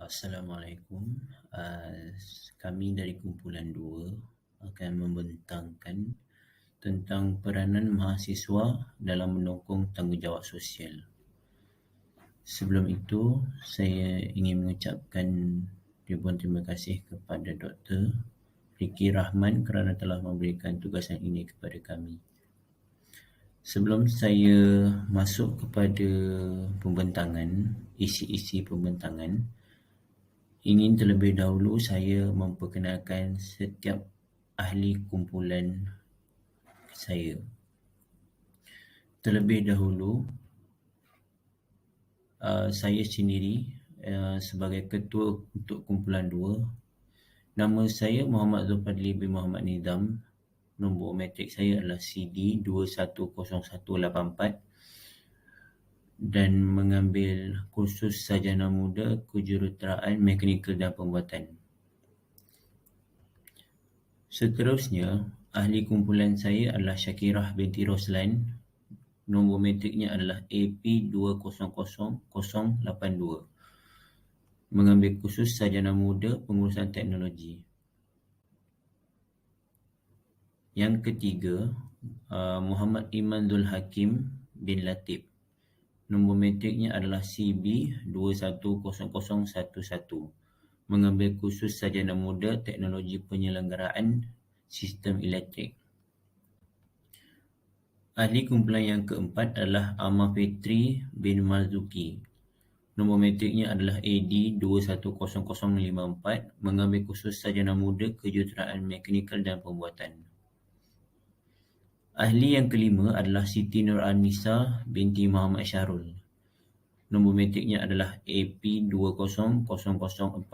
Assalamualaikum. Kami dari kumpulan 2 akan membentangkan tentang peranan mahasiswa dalam menyokong tanggungjawab sosial. Sebelum itu, saya ingin mengucapkan ribuan terima kasih kepada Dr. Ricky Rahman kerana telah memberikan tugasan ini kepada kami. Sebelum saya masuk kepada pembentangan, isi-isi pembentangan, ingin terlebih dahulu saya memperkenalkan setiap ahli kumpulan saya. Terlebih dahulu, saya sendiri sebagai ketua untuk kumpulan 2. Nama saya Muhammad Zulfadli bin Muhammad Nizam. Nombor matrik saya adalah CD 210184 dan mengambil kursus sarjana muda kejuruteraan mekanikal dan pembuatan. Seterusnya, ahli kumpulan saya adalah Syakirah binti Roslan. Nombor matriknya adalah AP200082. Mengambil kursus sarjana muda pengurusan teknologi. Yang ketiga, Muhammad Iman Zul Hakim bin Latif. Nombor matriknya adalah CB210011. Mengambil kursus sarjana muda teknologi penyelenggaraan sistem elektrik. Ahli kumpulan yang keempat adalah Amar Fitri bin Marzuki. Nombor matriknya adalah AD210054. Mengambil kursus sarjana muda kejuruteraan mekanikal dan pembuatan. Ahli yang kelima adalah Siti Nur Anisa binti Muhammad Syahrul. Nombor matriknya adalah AP20004.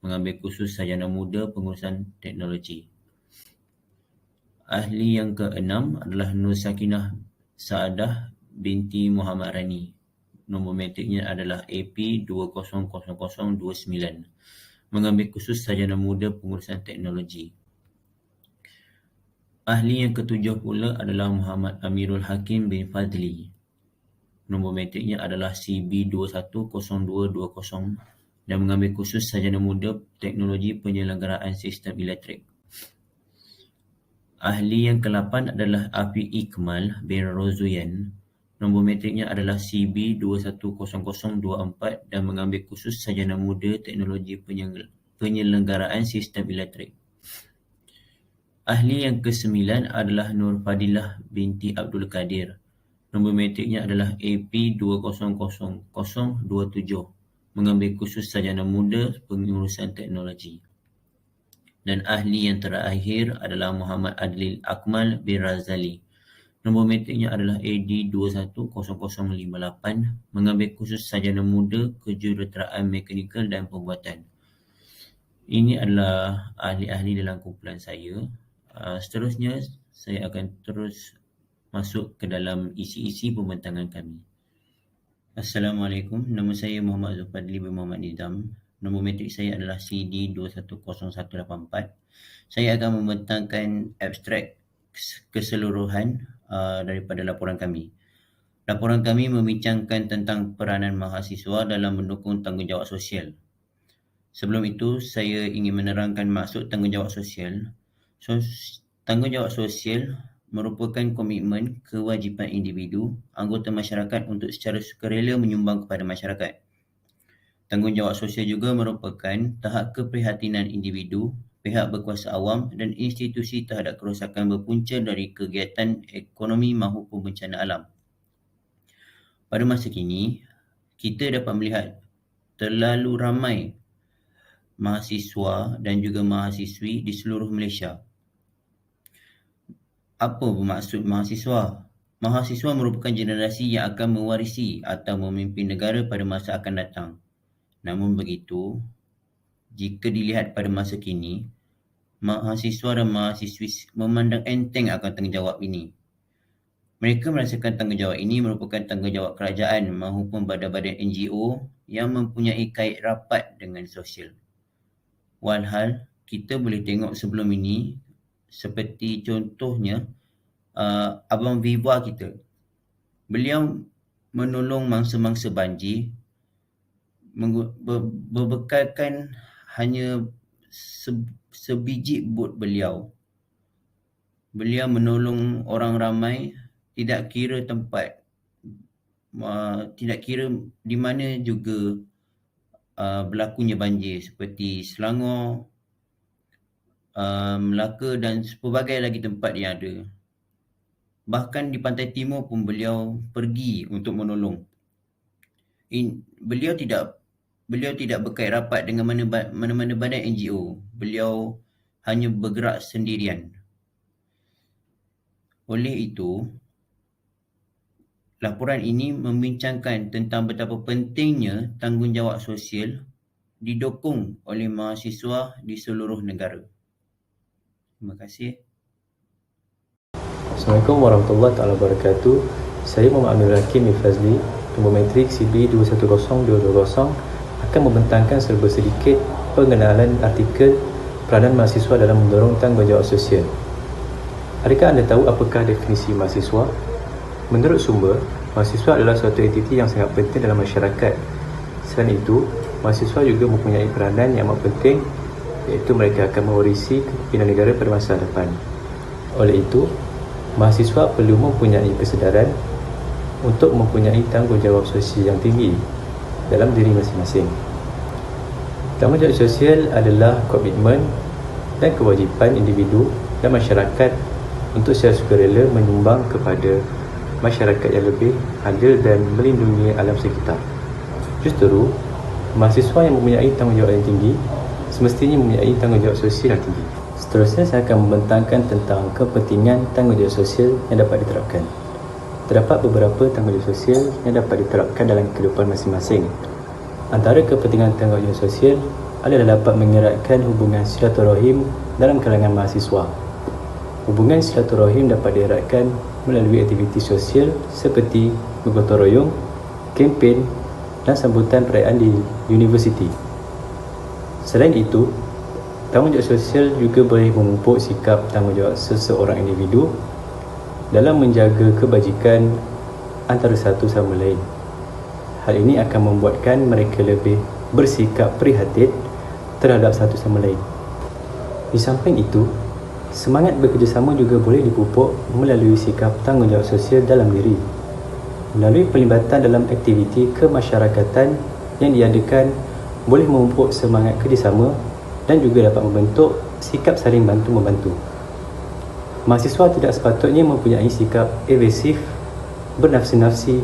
Mengambil kursus sarjana muda pengurusan teknologi. Ahli yang keenam adalah Nur Sakinah Saadah binti Muhammad Rani. Nombor matriknya adalah AP20029. Mengambil kursus sarjana muda pengurusan teknologi. Ahli yang ketujuh pula adalah Muhammad Amirul Hakim bin Fadli. Nombor matriknya adalah CB210220 dan mengambil kursus sarjana muda teknologi penyelenggaraan sistem elektrik. Ahli yang ke-8 adalah Afiq Ikmal bin Rozuyan. Nombor matriknya adalah CB210024 dan mengambil kursus sarjana muda teknologi penyelenggaraan sistem elektrik. Ahli yang ke-9 adalah Nur Fadilah binti Abdul Kadir. Nombor matriknya adalah AP20027. Mengambil kursus sarjana muda pengurusan teknologi. Dan ahli yang terakhir adalah Muhammad Adlil Akmal bin Razali. Nombor matriknya adalah AD210058. Mengambil kursus sarjana muda kejuruteraan mekanikal dan pembuatan. Ini adalah ahli-ahli dalam kumpulan saya. Seterusnya, saya akan terus masuk ke dalam isi-isi pembentangan kami. Assalamualaikum, nama saya Muhammad Zulfadli bin Muhammad Nizam. Nombor matrik saya adalah CD 210184. Saya akan membentangkan abstrak keseluruhan daripada laporan kami. Laporan kami membincangkan tentang peranan mahasiswa dalam mendukung tanggungjawab sosial. Sebelum itu, saya ingin menerangkan maksud tanggungjawab sosial. Tanggungjawab sosial merupakan komitmen kewajipan individu, anggota masyarakat untuk secara sukarela menyumbang kepada masyarakat. Tanggungjawab sosial juga merupakan tahap keprihatinan individu, pihak berkuasa awam dan institusi terhadap kerosakan berpunca dari kegiatan ekonomi maupun bencana alam. Pada masa kini, kita dapat melihat terlalu ramai mahasiswa dan juga mahasiswi di seluruh Malaysia. Apa bermaksud mahasiswa? Mahasiswa merupakan generasi yang akan mewarisi atau memimpin negara pada masa akan datang. Namun begitu, jika dilihat pada masa kini, mahasiswa dan mahasiswi memandang enteng akan tanggungjawab ini. Mereka merasakan tanggungjawab ini merupakan tanggungjawab kerajaan maupun badan-badan NGO yang mempunyai kait rapat dengan sosial. Walhal, kita boleh tengok sebelum ini, seperti contohnya, Abang Viva kita. Beliau menolong mangsa-mangsa banjir berbekalkan hanya sebiji bot beliau. Beliau menolong orang ramai, tidak kira tempat, tidak kira di mana juga berlakunya banjir, seperti Selangor, Melaka dan pelbagai lagi tempat yang ada. Bahkan di pantai timur pun beliau pergi untuk menolong. Beliau tidak berkait rapat dengan mana-mana badan NGO. Beliau hanya bergerak sendirian. Oleh itu, laporan ini membincangkan tentang betapa pentingnya tanggungjawab sosial didukung oleh mahasiswa di seluruh negara. Terima kasih. Assalamualaikum warahmatullahi wabarakatuh. Saya Muhammad Amir Hakim Fazli, nombor metrik CB 210220 akan membentangkan serba sedikit pengenalan artikel peranan mahasiswa dalam mendorong tanggungjawab sosial. Adakah anda tahu apakah definisi mahasiswa? Menurut sumber, mahasiswa adalah suatu entiti yang sangat penting dalam masyarakat. Selain itu, mahasiswa juga mempunyai peranan yang amat penting, iaitu mereka akan mewarisi kepimpinan negara pada masa depan. Oleh itu, mahasiswa perlu mempunyai kesedaran untuk mempunyai tanggungjawab sosial yang tinggi dalam diri masing-masing. Tanggungjawab sosial adalah komitmen dan kewajipan individu dan masyarakat untuk secara sukarela menyumbang kepada masyarakat yang lebih adil dan melindungi alam sekitar. Justru, mahasiswa yang mempunyai tanggungjawab yang tinggi semestinya mempunyai tanggungjawab sosial yang tinggi. Seterusnya, saya akan membentangkan tentang kepentingan tanggungjawab sosial yang dapat diterapkan. Terdapat beberapa tanggungjawab sosial yang dapat diterapkan dalam kehidupan masing-masing. Antara kepentingan tanggungjawab sosial adalah dapat mengeratkan hubungan silaturahim dalam kalangan mahasiswa. Hubungan silaturahim dapat dieratkan melalui aktiviti sosial seperti bergotong royong, kempen dan sambutan perayaan di universiti. Selain itu, tanggungjawab sosial juga boleh memupuk sikap tanggungjawab seseorang individu dalam menjaga kebajikan antara satu sama lain. Hal ini akan membuatkan mereka lebih bersikap prihatin terhadap satu sama lain. Di samping itu, semangat bekerjasama juga boleh dipupuk melalui sikap tanggungjawab sosial dalam diri. Melalui pelibatan dalam aktiviti kemasyarakatan yang diadakan boleh memupuk semangat kerjasama dan juga dapat membentuk sikap saling bantu-membantu. Mahasiswa tidak sepatutnya mempunyai sikap evasif, bernafsi-nafsi,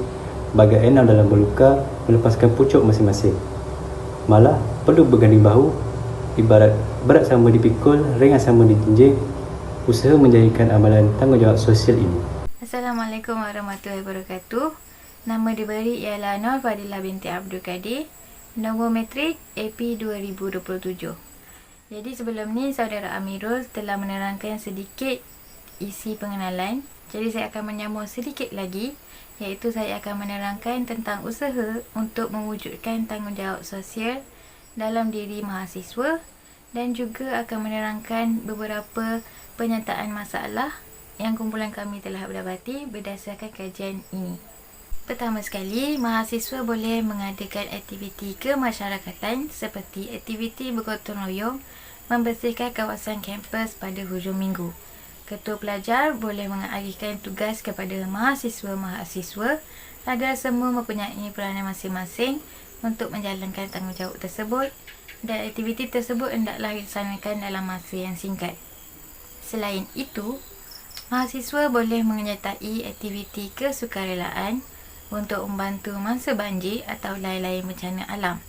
bagai enam dalam berluka melepaskan pucuk masing-masing. Malah perlu berganding bahu, ibarat berat sama dipikul, ringan sama dijinjing, usaha menjadikan amalan tanggungjawab sosial ini. Assalamualaikum warahmatullahi wabarakatuh. Nama diberi ialah Nur Fadilah binti Abdul Kadir, nombor metrik AP 2027. Jadi sebelum ni saudara Amirul telah menerangkan sedikit isi pengenalan. Jadi saya akan menyambung sedikit lagi, iaitu saya akan menerangkan tentang usaha untuk mewujudkan tanggungjawab sosial dalam diri mahasiswa dan juga akan menerangkan beberapa penyataan masalah yang kumpulan kami telah dapati berdasarkan kajian ini. Pertama sekali, mahasiswa boleh mengadakan aktiviti kemasyarakatan seperti aktiviti bergotong royong membersihkan kawasan kampus pada hujung minggu. Ketua pelajar boleh mengalihkan tugas kepada mahasiswa-mahasiswa agar semua mempunyai peranan masing-masing untuk menjalankan tanggungjawab tersebut dan aktiviti tersebut hendaklah dilaksanakan dalam masa yang singkat. Selain itu, mahasiswa boleh menyertai aktiviti kesukarelaan untuk membantu masa banjir atau lain-lain bencana alam.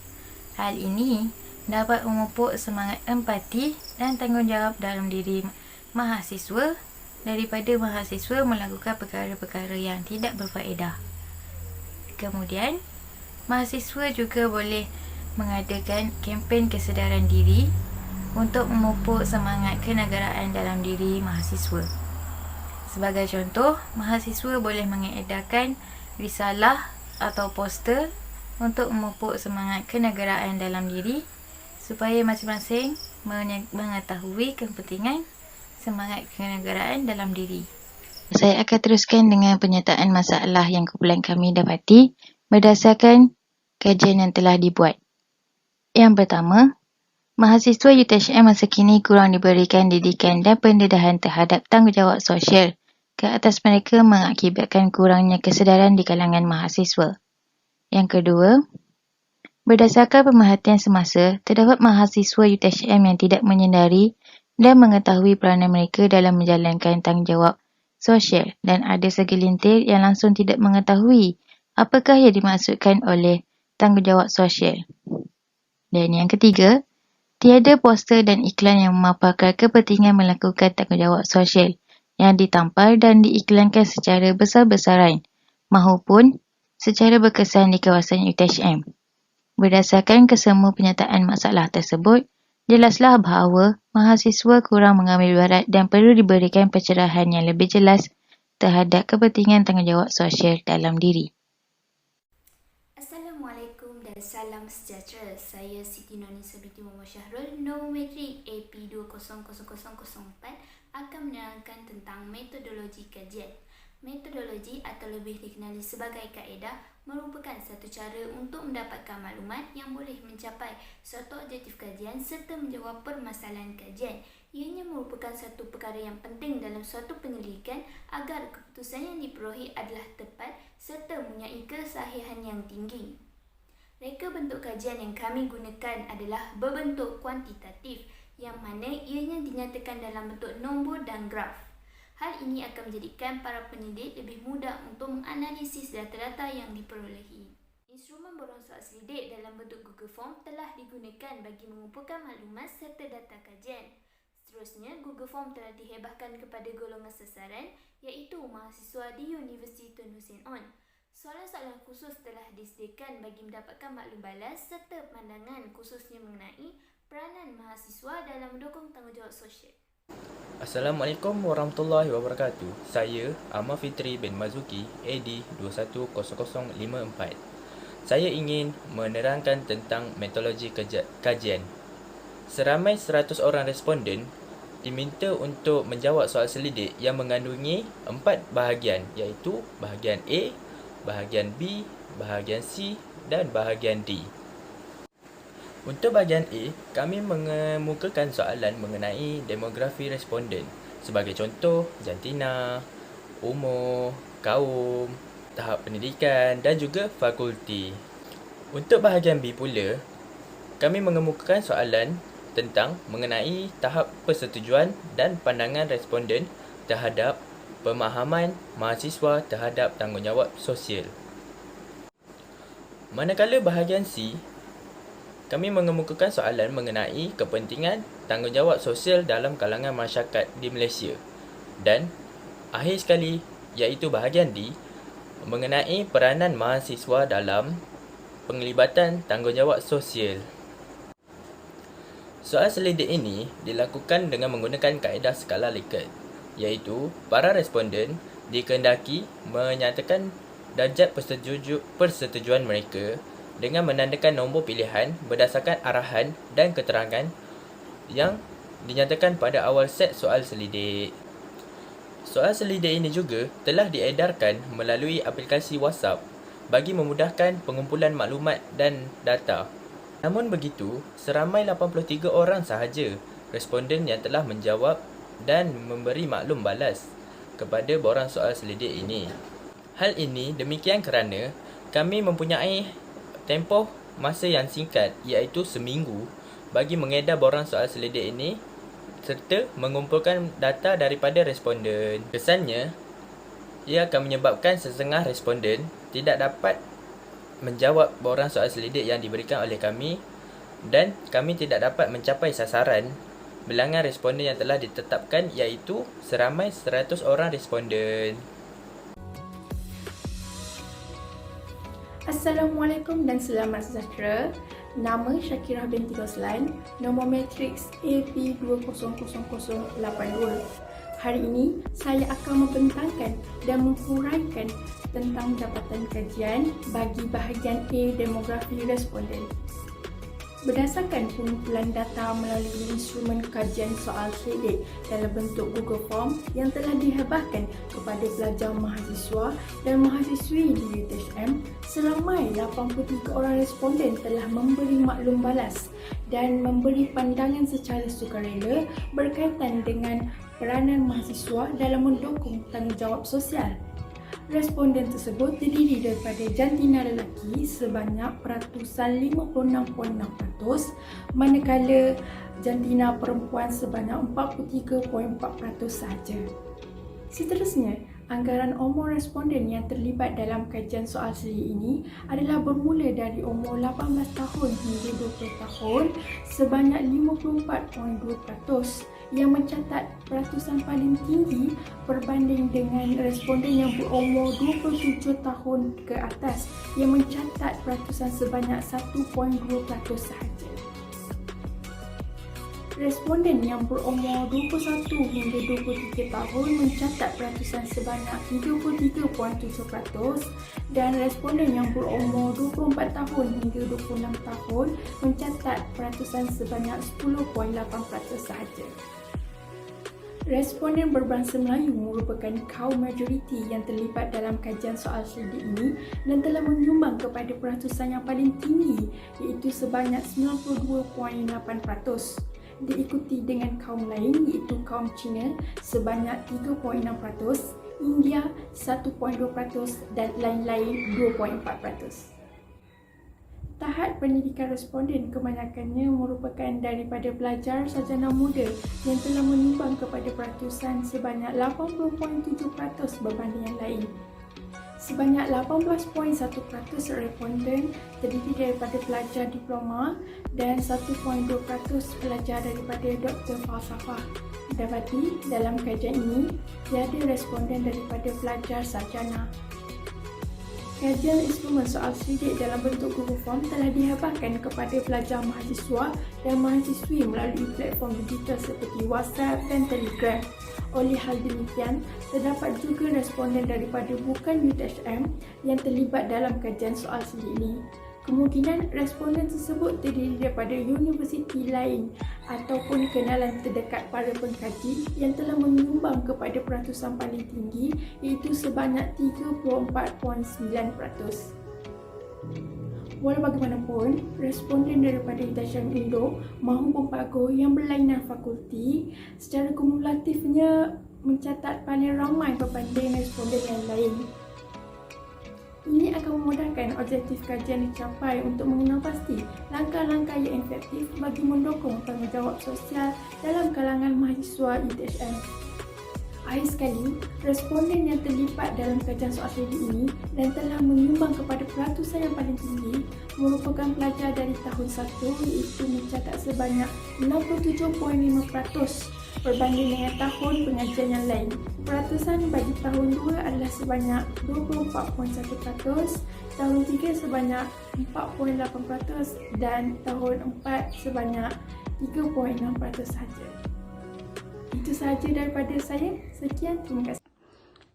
Hal ini dapat memupuk semangat empati dan tanggungjawab dalam diri mahasiswa daripada mahasiswa melakukan perkara-perkara yang tidak berfaedah. Kemudian, mahasiswa juga boleh mengadakan kempen kesedaran diri untuk memupuk semangat kenegaraan dalam diri mahasiswa. Sebagai contoh, mahasiswa boleh mengedarkan risalah atau poster untuk memupuk semangat kenegaraan dalam diri supaya masing-masing mengetahui kepentingan semangat kenegaraan dalam diri. Saya akan teruskan dengan penyataan masalah yang kumpulan kami dapati berdasarkan kajian yang telah dibuat. Yang pertama, mahasiswa UTHM masa kini kurang diberikan didikan dan pendedahan terhadap tanggungjawab sosial ke atas mereka mengakibatkan kurangnya kesedaran di kalangan mahasiswa. Yang kedua, berdasarkan pemerhatian semasa, terdapat mahasiswa UTHM yang tidak menyedari dan mengetahui peranan mereka dalam menjalankan tanggungjawab sosial dan ada segelintir yang langsung tidak mengetahui apakah yang dimaksudkan oleh tanggungjawab sosial. Dan yang ketiga, tiada poster dan iklan yang memaparkan kepentingan melakukan tanggungjawab sosial yang ditampal dan diiklankan secara besar-besaran mahupun secara berkesan di kawasan UTHM. Berdasarkan kesemua penyataan masalah tersebut, jelaslah bahawa mahasiswa kurang mengambil barat dan perlu diberikan pencerahan yang lebih jelas terhadap kepentingan tanggungjawab sosial dalam diri. Assalamualaikum dan salam sejahtera. Saya Siti Nonisa binti Muhammad Syahrul, nombor matrik AP200004 akan menerangkan tentang metodologi kajian. Metodologi atau lebih dikenali sebagai kaedah merupakan satu cara untuk mendapatkan maklumat yang boleh mencapai suatu objektif kajian serta menjawab permasalahan kajian. Ianya merupakan satu perkara yang penting dalam suatu penyelidikan agar keputusan yang diperolehi adalah tepat serta mempunyai kesahihan yang tinggi. Reka bentuk kajian yang kami gunakan adalah berbentuk kuantitatif, yang mana ianya dinyatakan dalam bentuk nombor dan graf. Hal ini akan menjadikan para pendidik lebih mudah untuk menganalisis data-data yang diperolehi. Instrumen borang soal selidik dalam bentuk Google Form telah digunakan bagi mengumpulkan maklumat serta data kajian. Seterusnya, Google Form telah dihebahkan kepada golongan sasaran iaitu mahasiswa di Universiti Tun Hussein On. Soalan-soalan khusus telah disediakan bagi mendapatkan maklum balas serta pandangan khususnya mengenai peranan mahasiswa dalam mendukung tanggungjawab sosial. Assalamualaikum warahmatullahi wabarakatuh. Saya Ahmad Fitri bin Mazuki, AD 210054. Saya ingin menerangkan tentang metodologi kajian. Seramai 100 orang responden diminta untuk menjawab soal selidik yang mengandungi 4 bahagian, iaitu bahagian A, bahagian B, bahagian C dan bahagian D. Untuk bahagian A, kami mengemukakan soalan mengenai demografi responden. Sebagai contoh, jantina, umur, kaum, tahap pendidikan dan juga fakulti. Untuk bahagian B pula, kami mengemukakan soalan tentang mengenai tahap persetujuan dan pandangan responden terhadap pemahaman mahasiswa terhadap tanggungjawab sosial. Manakala bahagian C, kami mengemukakan soalan mengenai kepentingan tanggungjawab sosial dalam kalangan masyarakat di Malaysia. Dan akhir sekali, iaitu bahagian D, mengenai peranan mahasiswa dalam penglibatan tanggungjawab sosial. Soal selidik ini dilakukan dengan menggunakan kaedah skala Likert, iaitu para responden dikehendaki menyatakan darjat persetujuan mereka dengan menandakan nombor pilihan berdasarkan arahan dan keterangan yang dinyatakan pada awal set soal selidik. Soal selidik ini juga telah diedarkan melalui aplikasi WhatsApp bagi memudahkan pengumpulan maklumat dan data. Namun begitu, seramai 83 orang sahaja responden yang telah menjawab dan memberi maklum balas kepada borang soal selidik ini. Hal ini demikian kerana kami mempunyai tempoh masa yang singkat, iaitu seminggu, bagi mengedar borang soal selidik ini serta mengumpulkan data daripada responden. Kesannya, ia akan menyebabkan setengah responden tidak dapat menjawab borang soal selidik yang diberikan oleh kami dan kami tidak dapat mencapai sasaran bilangan responden yang telah ditetapkan, iaitu seramai 100 orang responden. Assalamualaikum dan selamat sejahtera. Nama Syakirah binti Roslan, nombor matriks AP200082. Hari ini saya akan membentangkan dan menghuraikan tentang jabatan kajian bagi bahagian A demografi responden. Berdasarkan pengumpulan data melalui instrumen kajian soal selidik dalam bentuk Google Form yang telah dihebahkan kepada pelajar mahasiswa dan mahasiswi di UTHM, Seramai 83 orang responden telah memberi maklum balas dan memberi pandangan secara sukarela berkaitan dengan peranan mahasiswa dalam mendukung tanggungjawab sosial. Responden tersebut terdiri daripada jantina lelaki sebanyak peratusan 56.6%, manakala jantina perempuan sebanyak 43.4% sahaja. Seterusnya, anggaran umur responden yang terlibat dalam kajian soal siri ini adalah bermula dari umur 18 tahun hingga 20 tahun sebanyak 54.2%, yang mencatat peratusan paling tinggi berbanding dengan responden yang berumur 27 tahun ke atas yang mencatat peratusan sebanyak 1.2% sahaja. Responden yang berumur 21 hingga 23 tahun mencatat peratusan sebanyak 33.7% dan responden yang berumur 24 tahun hingga 26 tahun mencatat peratusan sebanyak 10.8% sahaja. Responden berbangsa Melayu merupakan kaum majoriti yang terlibat dalam kajian soal selidik ini dan telah menyumbang kepada peratusan yang paling tinggi, iaitu sebanyak 92.8%. Diikuti dengan kaum lain iaitu kaum Cina sebanyak 3.6%, India 1.2% dan lain-lain 2.4%. Tahap pendidikan responden kebanyakannya merupakan daripada pelajar sarjana muda yang telah menyumbang kepada peratusan sebanyak 80.7% berbanding yang lain. Sebanyak 18.1% responden terdiri daripada pelajar diploma dan 1.2% pelajar daripada doktor falsafah. Dapati dalam kajian ini, tiada responden daripada pelajar sarjana. Kajian instrumen soal selidik dalam bentuk Google Form telah dihadapkan kepada pelajar mahasiswa dan mahasiswi melalui platform digital seperti WhatsApp dan Telegram. Oleh hal demikian, terdapat juga responden daripada bukan UTHM yang terlibat dalam kajian soal selidik ini. Kemungkinan responden tersebut terdiri daripada universiti lain ataupun kenalan terdekat para pengkaji yang telah menyumbang kepada peratusan paling tinggi, iaitu sebanyak 34.9%. Walau bagaimanapun, responden daripada UTHM Indo mahu Pagu yang berlainan fakulti secara kumulatifnya mencatat paling ramai berbanding responden yang lain. Ini akan memudahkan objektif kajian dicapai untuk mengenal pasti langkah-langkah yang efektif bagi mendukung tanggungjawab sosial dalam kalangan mahasiswa UTHM. Akhir sekali, responden yang terlibat dalam kajian soal selidik ini dan telah menyumbang kepada peratusan yang paling tinggi merupakan pelajar dari tahun 1 iaitu mencatat sebanyak 67.5% berbanding dengan tahun pengajian yang lain. Peratusan bagi tahun 2 adalah sebanyak 24.1%, tahun 3 sebanyak 4.8% dan tahun 4 sebanyak 3.6% sahaja. Itu sahaja daripada saya. Sekian, terima kasih.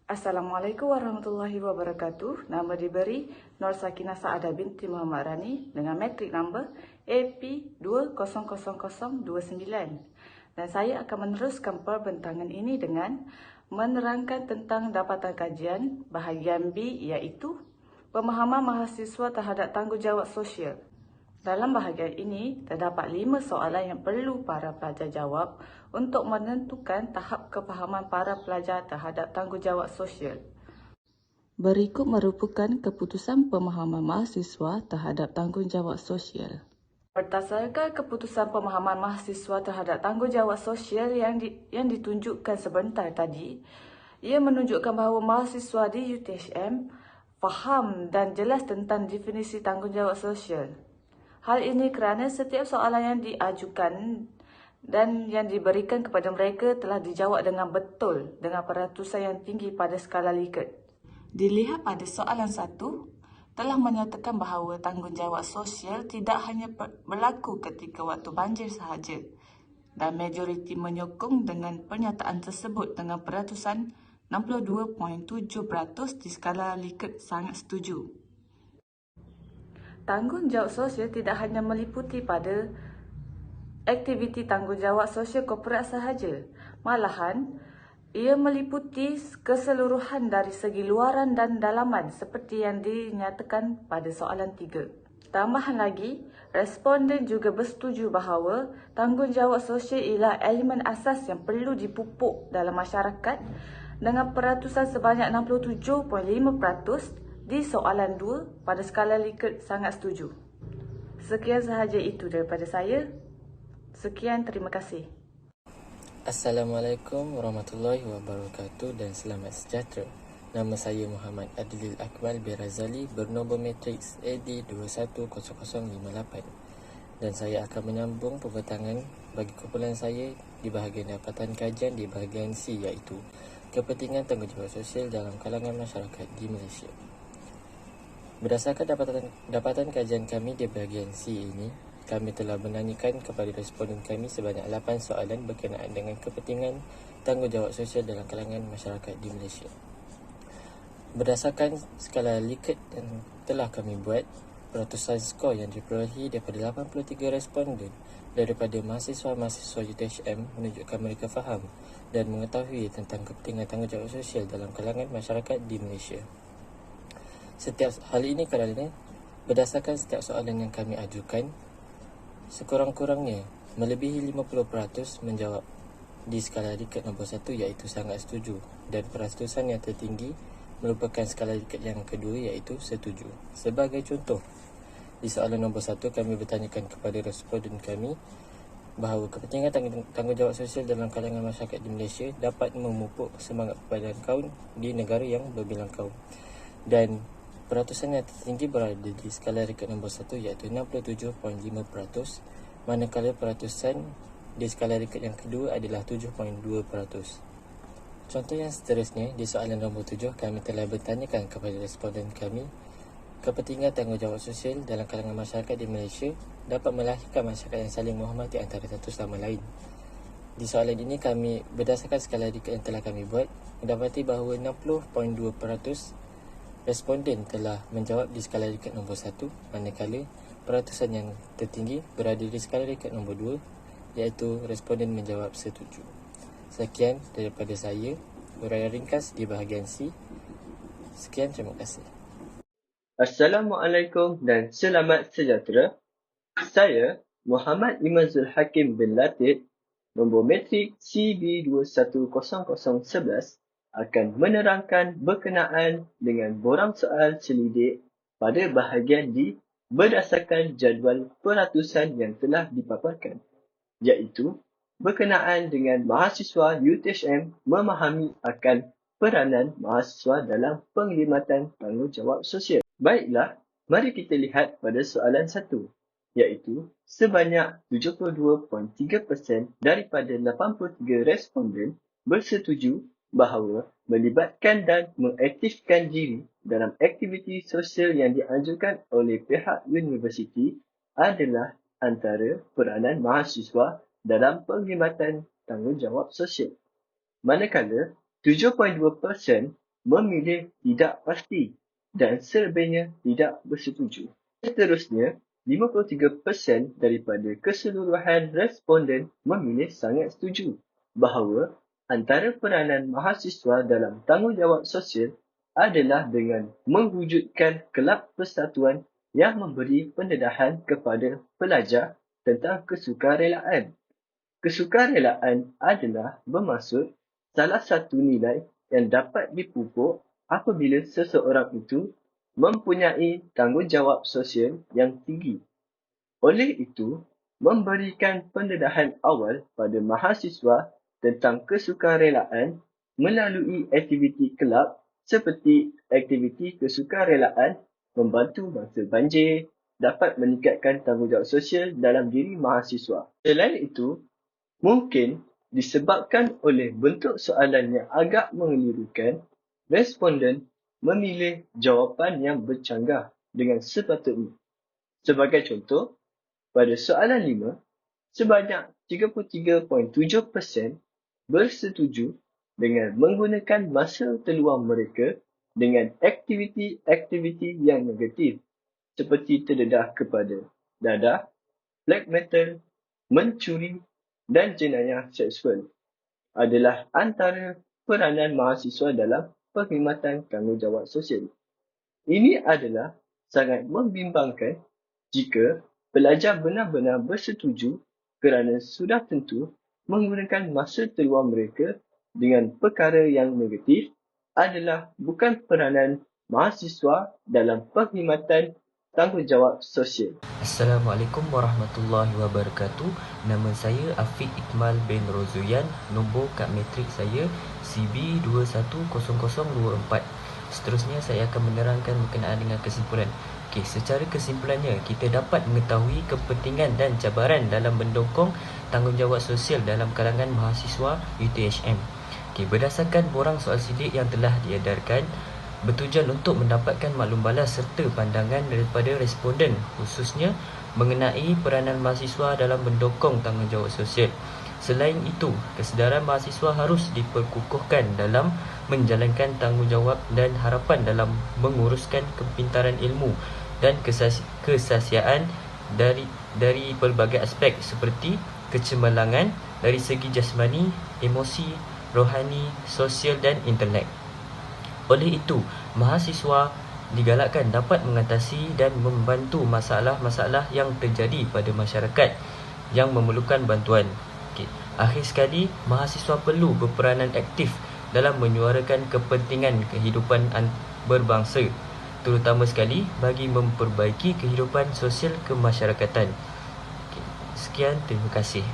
Assalamualaikum warahmatullahi wabarakatuh. Nama diberi Nur Sakinah Saadah binti Muhammad Rani dengan matrik number AP200029. Dan saya akan meneruskan perbentangan ini dengan menerangkan tentang dapatan kajian bahagian B, iaitu pemahaman mahasiswa terhadap tanggungjawab sosial. Dalam bahagian ini, terdapat 5 soalan yang perlu para pelajar jawab untuk menentukan tahap kepahaman para pelajar terhadap tanggungjawab sosial. Berikut merupakan keputusan pemahaman mahasiswa terhadap tanggungjawab sosial. Berdasarkan keputusan pemahaman mahasiswa terhadap tanggungjawab sosial yang ditunjukkan sebentar tadi, ia menunjukkan bahawa mahasiswa di UTHM faham dan jelas tentang definisi tanggungjawab sosial. Hal ini kerana setiap soalan yang diajukan dan yang diberikan kepada mereka telah dijawab dengan betul dengan peratusan yang tinggi pada skala Likert. Dilihat pada soalan 1, telah menyatakan bahawa tanggungjawab sosial tidak hanya berlaku ketika waktu banjir sahaja, dan majoriti menyokong dengan pernyataan tersebut dengan peratusan 62.7% di skala Likert sangat setuju. Tanggungjawab sosial tidak hanya meliputi pada aktiviti tanggungjawab sosial korporat sahaja, malahan Ia meliputi keseluruhan dari segi luaran dan dalaman seperti yang dinyatakan pada soalan 3. Tambahan lagi, responden juga bersetuju bahawa tanggungjawab sosial ialah elemen asas yang perlu dipupuk dalam masyarakat dengan peratusan sebanyak 67.5% di soalan 2 pada skala Likert sangat setuju. Sekian sahaja itu daripada saya. Sekian, terima kasih. Assalamualaikum warahmatullahi wabarakatuh dan selamat sejahtera. Nama saya Muhammad Adilil Akmal bin Razali bernombor matriks AD210058 dan saya akan menyambung pembentangan bagi kumpulan saya di bahagian dapatan kajian di bahagian C, iaitu kepentingan tanggungjawab sosial dalam kalangan masyarakat di Malaysia. Berdasarkan dapatan kajian kami di bahagian C ini, kami telah menanyakan kepada responden kami sebanyak 8 soalan berkenaan dengan kepentingan tanggungjawab sosial dalam kalangan masyarakat di Malaysia. Berdasarkan skala Likert yang telah kami buat, peratusan skor yang diperolehi daripada 83 responden daripada mahasiswa-mahasiswa UTHM menunjukkan mereka faham dan mengetahui tentang kepentingan tanggungjawab sosial dalam kalangan masyarakat di Malaysia. Hal ini kerana berdasarkan setiap soalan yang kami ajukan, sekurang-kurangnya melebihi 50% menjawab di skala Likert nombor 1 iaitu sangat setuju, dan peratusan yang tertinggi merupakan skala Likert yang kedua iaitu setuju. Sebagai contoh, di soalan nombor 1 kami bertanyakan kepada responden kami bahawa kepentingan tanggungjawab sosial dalam kalangan masyarakat di Malaysia dapat memupuk semangat perbadanan kaum di negara yang berbilang kaum, dan peratusan yang tertinggi berada di skala Likert nombor 1 iaitu 67.5%, manakala peratusan di skala Likert yang kedua adalah 7.2%. Contoh yang seterusnya, di soalan nombor 7 kami telah bertanyakan kepada responden kami kepentingan tanggungjawab sosial dalam kalangan masyarakat di Malaysia dapat melahirkan masyarakat yang saling menghormati antara satu sama lain. Di soalan ini kami berdasarkan skala Likert yang telah kami buat mendapati bahawa 60.2% responden telah menjawab di skala Likert nombor 1, manakala peratusan yang tertinggi berada di skala Likert nombor 2 iaitu responden menjawab setuju. Sekian daripada saya, uraian ringkas di bahagian C. Sekian, terima kasih. Assalamualaikum dan selamat sejahtera. Saya Muhammad Imazul Hakim bin Latif, nombor metrik CB210011 akan menerangkan berkenaan dengan borang soal selidik pada bahagian D berdasarkan jadual peratusan yang telah dipaparkan, iaitu berkenaan dengan mahasiswa UTHM memahami akan peranan mahasiswa dalam penghormatan tanggungjawab sosial. Baiklah, mari kita lihat pada soalan 1, iaitu sebanyak 72.3% daripada 83 responden bersetuju bahawa melibatkan dan mengaktifkan diri dalam aktiviti sosial yang dianjurkan oleh pihak universiti adalah antara peranan mahasiswa dalam penghormatan tanggungjawab sosial. Manakala 7.2% memilih tidak pasti dan selebihnya tidak bersetuju. Seterusnya, 53% daripada keseluruhan responden memilih sangat setuju bahawa antara peranan mahasiswa dalam tanggungjawab sosial adalah dengan mewujudkan kelab persatuan yang memberi pendedahan kepada pelajar tentang kesukarelaan. Kesukarelaan adalah bermaksud salah satu nilai yang dapat dipupuk apabila seseorang itu mempunyai tanggungjawab sosial yang tinggi. Oleh itu, memberikan pendedahan awal pada mahasiswa tentang kesukarelaan melalui aktiviti kelab seperti aktiviti kesukarelaan membantu mangsa banjir dapat meningkatkan tanggungjawab sosial dalam diri mahasiswa. Selain itu, mungkin disebabkan oleh bentuk soalan yang agak mengelirukan, responden memilih jawapan yang bercanggah dengan sepatutnya. Sebagai contoh, pada soalan 5, sebanyak 33.7% bersetuju dengan menggunakan masa terluang mereka dengan aktiviti-aktiviti yang negatif seperti terdedah kepada dadah, black metal, mencuri dan jenayah seksual adalah antara peranan mahasiswa dalam perkhidmatan tanggungjawab sosial. Ini adalah sangat membimbangkan jika pelajar benar-benar bersetuju kerana sudah tentu menggunakan masa terluang mereka dengan perkara yang negatif adalah bukan peranan mahasiswa dalam perkhidmatan tanggungjawab sosial. Assalamualaikum warahmatullahi wabarakatuh. Nama saya Afiq Ikmal bin Rozuyan. Nombor kad matrik saya CB210024. Seterusnya saya akan menerangkan berkenaan dengan kesimpulan. Secara kesimpulannya, kita dapat mengetahui kepentingan dan cabaran dalam mendongkong tanggungjawab sosial dalam kalangan mahasiswa UTHM. Berdasarkan borang soal sidik yang telah diedarkan, bertujuan untuk mendapatkan maklum balas serta pandangan daripada responden, khususnya mengenai peranan mahasiswa dalam mendongkong tanggungjawab sosial. Selain itu, kesedaran mahasiswa harus diperkukuhkan dalam menjalankan tanggungjawab dan harapan dalam menguruskan kepintaran ilmu dan kesasiaan dari pelbagai aspek seperti kecemerlangan dari segi jasmani, emosi, rohani, sosial dan intelek. Oleh itu, mahasiswa digalakkan dapat mengatasi dan membantu masalah-masalah yang terjadi pada masyarakat yang memerlukan bantuan. Akhir sekali, mahasiswa perlu berperanan aktif dalam menyuarakan kepentingan kehidupan berbangsa, terutama sekali bagi memperbaiki kehidupan sosial kemasyarakatan. Sekian, terima kasih.